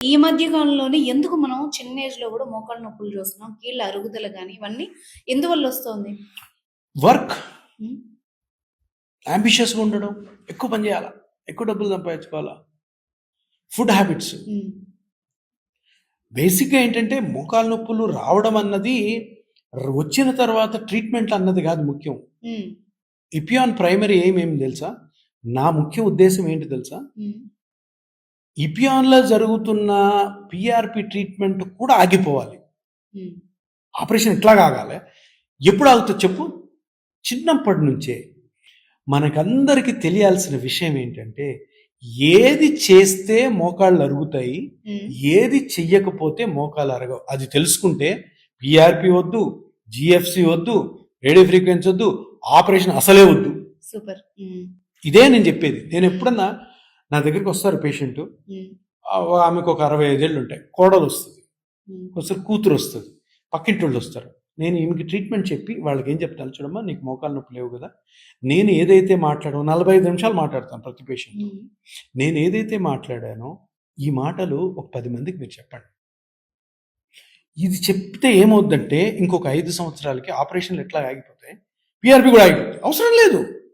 ఈ మధ్య కాలంలోనే ఎందుకు మనం చిన్న ఏజ్‌లో గూడా మోకాళ్ళ నొప్పులు చూస్తున్నాం. కీళ్ళ అరుగుదల గాని ఇవన్నీ ఎందువల్ల వస్తోంది? వర్క్ హ్మ్. అంబిషియస్‌గా ఉండడం, ఎక్కువ పని చేయాలా, ఎక్కువ డబ్బులు సంపాదించుకోవాలా, ఫుడ్ హ్యాబిట్స్. హ్మ్. బేసిక్‌గా ఏంటంటే మోకాళ్ళ నొప్పులు రావడం అన్నది వచ్చిన తర్వాత ట్రీట్మెంట్ అన్నది కాదు ముఖ్యం. హ్మ్. ఇపియాన్ ప్రైమరీ ఏం తెలుసా? నా ముఖ్య ఉద్దేశ్యం ఏంటి తెలుసా? హ్మ్. ఇపియాన్‌లో జరుగుతున్న పీఆర్‌పీ ట్రీట్మెంట్ కూడా ఆగిపోవాలి. హ్మ్. ఆపరేషన్ ఎట్లాగా ఆగాలి? ఎప్పుడు ఆగుతుంది చెప్పు? చిన్నప్పటి నుంచే. మనకందరికీ తెలియాల్సిన విషయం ఏంటంటే, ఏది చేస్తే మోకాళ్ళు అరుగుతాయి, హ్మ్. ఏది చెయ్యకపోతే మోకాళ్ళు అరగవు. అది తెలుసుకుంటే పీఆర్‌పీ వద్దు, జీఎఫ్‌సీ వద్దు, రేడియో ఫ్రీక్వెన్సీ వద్దు, ఆపరేషన్ అసలే వద్దు. సూపర్. హ్మ్. ఇదే నేను చెప్పేది. నేను ఎప్పుడన్నా నా దగ్గరికి వస్తారు పేషెంట్, హ్మ్. ఆమెకు ఒక 65 ఏళ్ళు ఉంటాయి. కోడలు వస్తుంది, హ్మ్. ఒకసారి కూతురు వస్తుంది, పక్కింటోళ్ళు వస్తారు. నేను ఈమెకి ట్రీట్మెంట్ చెప్పి వాళ్ళకి ఏం చెప్తాను చూడమ్మా, నీకు మోకాలు నొప్పి లేవు కదా, నేను ఏదైతే మాట్లాడానో 45 నిమిషాలు మాట్లాడతాను ప్రతి పేషెంట్. హ్మ్. నేను ఏదైతే మాట్లాడానో ఈ మాటలు ఒక 10 మందికి మీరు చెప్పండి. ఇది చెప్తే ఏమవుద్దంటే ఇంకొక 5 సంవత్సరాలకి ఆపరేషన్లు ఎట్లా ఆగిపోతాయి, పీఆర్పీ కూడా ఆగిపోతాయి. అవసరం లేదు.